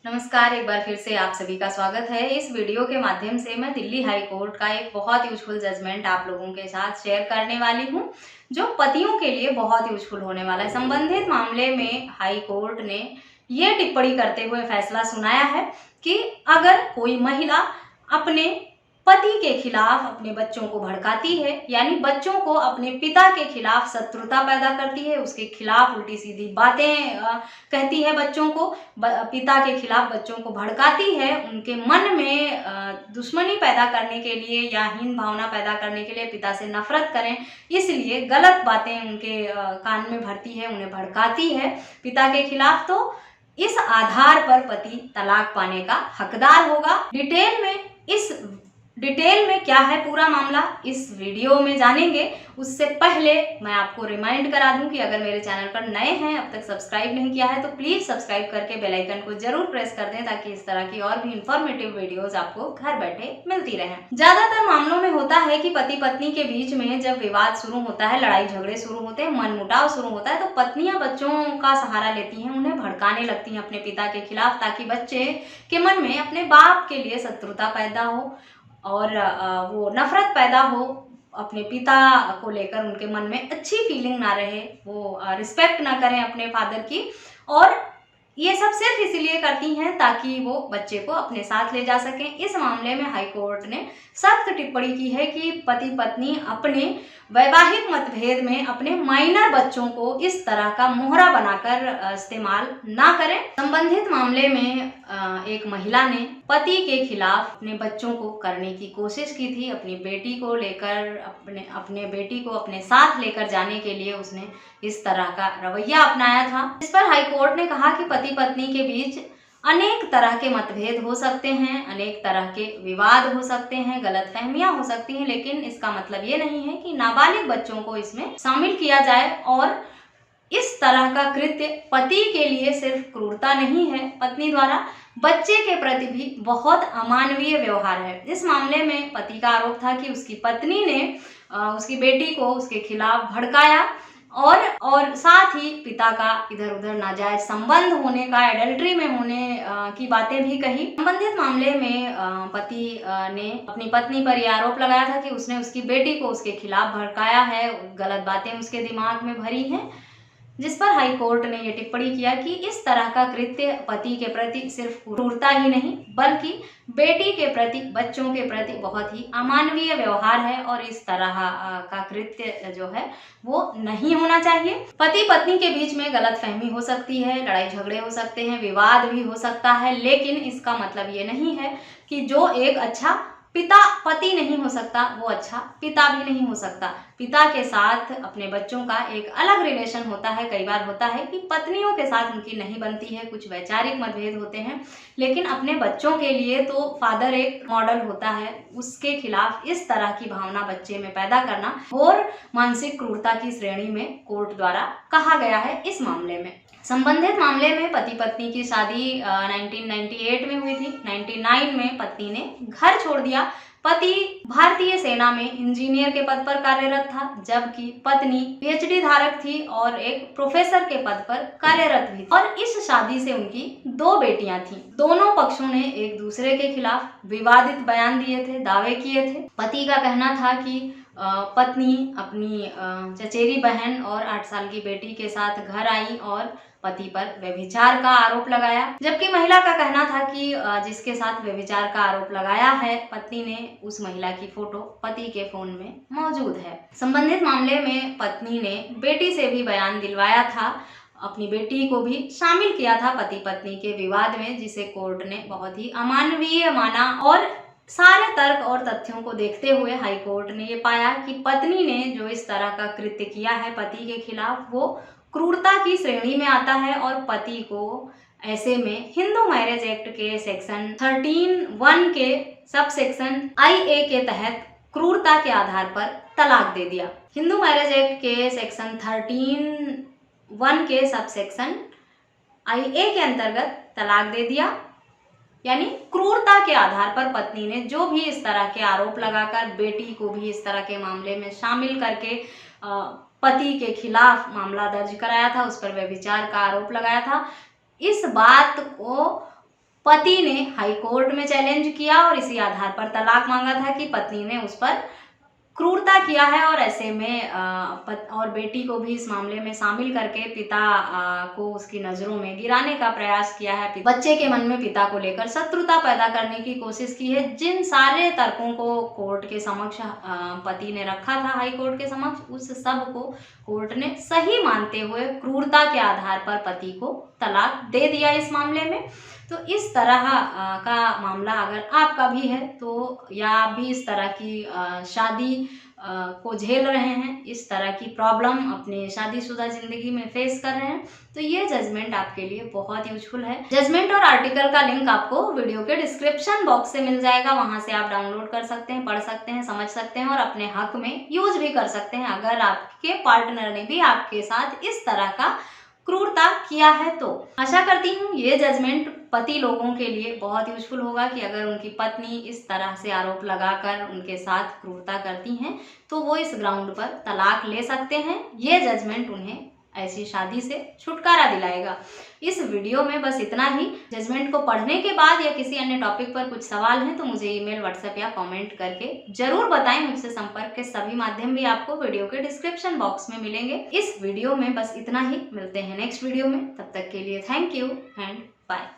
नमस्कार, एक बार फिर से आप सभी का स्वागत है। इस वीडियो के माध्यम से मैं दिल्ली हाई कोर्ट का एक बहुत यूजफुल जजमेंट आप लोगों के साथ शेयर करने वाली हूं, जो पतियों के लिए बहुत यूजफुल होने वाला है। संबंधित मामले में हाई कोर्ट ने ये टिप्पणी करते हुए फैसला सुनाया है कि अगर कोई महिला अपने पति के खिलाफ अपने बच्चों को भड़काती है, यानी बच्चों को अपने पिता के खिलाफ शत्रुता पैदा करती है, उसके खिलाफ उल्टी सीधी बातें कहती है, बच्चों को पिता के खिलाफ बच्चों को भड़काती है, उनके मन में दुश्मनी पैदा करने के लिए या हीन भावना पैदा करने के लिए, पिता से नफरत करें इसलिए गलत बातें उनके कान में भरती है, उन्हें भड़काती है पिता के खिलाफ, तो इस आधार पर पति तलाक पाने का हकदार होगा। डिटेल में क्या है पूरा मामला इस वीडियो में जानेंगे। उससे पहले मैं आपको रिमाइंड करा दूं कि अगर मेरे चैनल पर नए हैं, अब तक सब्सक्राइब नहीं किया है, तो प्लीज सब्सक्राइब करके बेल आइकन को जरूर प्रेस कर दें, ताकि इस तरह की और भी इंफॉर्मेटिव वीडियोस आपको घर बैठे मिलती रहें। ज्यादातर मामलों में होता है कि पति पत्नी के बीच में जब विवाद शुरू होता है, लड़ाई झगड़े शुरू होते हैं, मनमुटाव शुरू होता है, तो पत्नियां बच्चों का सहारा लेती हैं, उन्हें भड़काने लगती हैं अपने पिता के खिलाफ, ताकि बच्चे के मन में अपने बाप के लिए शत्रुता पैदा हो और वो नफरत पैदा हो, अपने पिता को लेकर उनके मन में अच्छी फीलिंग ना रहे, वो रिस्पेक्ट ना करें अपने फादर की। और ये सब सिर्फ इसीलिए करती हैं ताकि वो बच्चे को अपने साथ ले जा सकें। इस मामले में हाई कोर्ट ने सख्त टिप्पणी की है कि पति पत्नी अपने वैवाहिक मतभेद में अपने माइनर बच्चों को इस तरह का मोहरा बनाकर इस्तेमाल ना करें। संबंधित मामले में एक महिला ने पति के खिलाफ अपने बच्चों को करने की कोशिश की थी, अपनी बेटी को लेकर अपने बेटी को अपने साथ लेकर जाने के लिए उसने इस तरह का रवैया अपनाया था। इस पर हाई कोर्ट ने कहा कि पति पत्नी के बीच अनेक तरह के मतभेद हो सकते हैं, अनेक तरह के विवाद हो सकते हैं, गलतफहमियां हो सकती हैं, लेकिन इसका मतलब ये नहीं है कि नाबालिग बच्चों को इसमें शामिल किया जाए। और इस तरह का कृत्य पति के लिए सिर्फ क्रूरता नहीं है, पत्नी द्वारा बच्चे के प्रति भी बहुत अमानवीय व्यवहार है। इस मामले में पति का आरोप था कि उसकी पत्नी ने उसकी बेटी को उसके खिलाफ भड़काया और साथ ही पिता का इधर उधर नाजायज संबंध होने का, एडल्ट्री में होने की बातें भी कही। संबंधित मामले में पति ने अपनी पत्नी पर यह आरोप लगाया था कि उसने उसकी बेटी को उसके खिलाफ भड़काया है, गलत बातें उसके दिमाग में भरी हैं, जिस पर हाई कोर्ट ने यह टिप्पणी किया कि इस तरह का कृत्य पति के प्रति सिर्फ क्रूरता ही नहीं, बल्कि बेटी के प्रति, बच्चों के प्रति बहुत ही अमानवीय व्यवहार है, और इस तरह का कृत्य जो है वो नहीं होना चाहिए। पति पत्नी के बीच में गलतफहमी हो सकती है, लड़ाई झगड़े हो सकते हैं, विवाद भी हो सकता है, लेकिन इसका मतलब ये नहीं है कि जो एक अच्छा पति नहीं हो सकता वो अच्छा पिता भी नहीं हो सकता। पिता के साथ अपने बच्चों का एक अलग रिलेशन होता है। कई बार होता है कि पत्नियों के साथ उनकी नहीं बनती है, कुछ वैचारिक मतभेद होते हैं, लेकिन अपने बच्चों के लिए तो फादर एक मॉडल होता है। उसके खिलाफ इस तरह की भावना बच्चे में पैदा करना और मानसिक क्रूरता की श्रेणी में कोर्ट द्वारा कहा गया है। इस मामले में संबंधित मामले में पति पत्नी की शादी 1998 में हुई थी। 99 में पत्नी ने घर छोड़ दिया। पति भारतीय सेना में इंजीनियर के पद पर कार्यरत था, जबकि पत्नी पीएचडी धारक थी और एक प्रोफेसर के पद पर कार्यरत भी थी। और इस शादी से उनकी 2 बेटियां थीं। दोनों पक्षों ने एक दूसरे के खिलाफ विवादित बयान दिए थे, दावे किए थे। पति का कहना था कि पत्नी अपनी चचेरी बहन और 8 साल की बेटी के साथ घर आई और पति पर व्यभिचार का आरोप लगाया, जबकि महिला का कहना था कि जिसके साथ व्यभिचार का आरोप लगाया है पत्नी ने, उस महिला की फोटो पति के फोन में मौजूद है। संबंधित मामले में पत्नी ने बेटी से भी बयान दिलवाया था, अपनी बेटी को भी शामिल किया था पति पत्नी के विवाद में, जिसे कोर्ट ने बहुत ही अमानवीय माना। और सारे तर्क और तथ्यों को देखते हुए हाई कोर्ट ने ये पाया कि पत्नी ने जो इस तरह का कृत्य किया है पति के खिलाफ, वो क्रूरता की श्रेणी में आता है, और पति को ऐसे में हिंदू मैरिज एक्ट के सेक्शन 13(1) के सब सेक्शन IA के तहत क्रूरता के आधार पर तलाक दे दिया। हिंदू मैरिज एक्ट के सेक्शन 13(1) के सब सेक्शन IA के अंतर्गत तलाक दे दिया, यानी क्रूरता के आधार पर पत्नी ने जो भी इस तरह के आरोप लगाकर बेटी को भी इस तरह के मामले में शामिल करके पति के खिलाफ मामला दर्ज कराया था, उस पर व्यभिचार का आरोप लगाया था, इस बात को पति ने हाई कोर्ट में चैलेंज किया और इसी आधार पर तलाक मांगा था कि पत्नी ने उस पर क्रूरता किया है और ऐसे में और बेटी को भी इस मामले में शामिल करके पिता को उसकी नज़रों में गिराने का प्रयास किया है। बच्चे के मन में पिता को लेकर शत्रुता पैदा करने की कोशिश की है। जिन सारे तर्कों को कोर्ट के समक्ष पति ने रखा था, हाई कोर्ट के समक्ष, उस सब को कोर्ट ने सही मानते हुए क्रूरता के आधार पर पति को तलाक दे दिया इस मामले में। तो इस तरह का मामला अगर आपका भी है तो, या आप भी इस तरह की शादी को झेल रहे हैं, इस तरह की प्रॉब्लम अपने शादीशुदा ज़िंदगी में फेस कर रहे हैं, तो ये जजमेंट आपके लिए बहुत यूजफुल है। जजमेंट और आर्टिकल का लिंक आपको वीडियो के डिस्क्रिप्शन बॉक्स से मिल जाएगा। वहाँ से आप डाउनलोड कर सकते हैं, पढ़ सकते हैं, समझ सकते हैं और अपने हक में यूज भी कर सकते हैं अगर आपके पार्टनर ने भी आपके साथ इस तरह का क्रूरता किया है तो। आशा करती हूँ ये जजमेंट पति लोगों के लिए बहुत यूजफुल होगा कि अगर उनकी पत्नी इस तरह से आरोप लगाकर उनके साथ क्रूरता करती हैं तो वो इस ग्राउंड पर तलाक ले सकते हैं। ये जजमेंट उन्हें ऐसी शादी से छुटकारा दिलाएगा। इस वीडियो में बस इतना ही। जजमेंट को पढ़ने के बाद या किसी अन्य टॉपिक पर कुछ सवाल हैं तो मुझे ईमेल, व्हाट्सएप या कमेंट करके जरूर बताएं। मुझसे संपर्क के सभी माध्यम भी आपको वीडियो के डिस्क्रिप्शन बॉक्स में मिलेंगे। इस वीडियो में बस इतना ही। मिलते हैं नेक्स्ट वीडियो में, तब तक के लिए थैंक यू एंड बाय।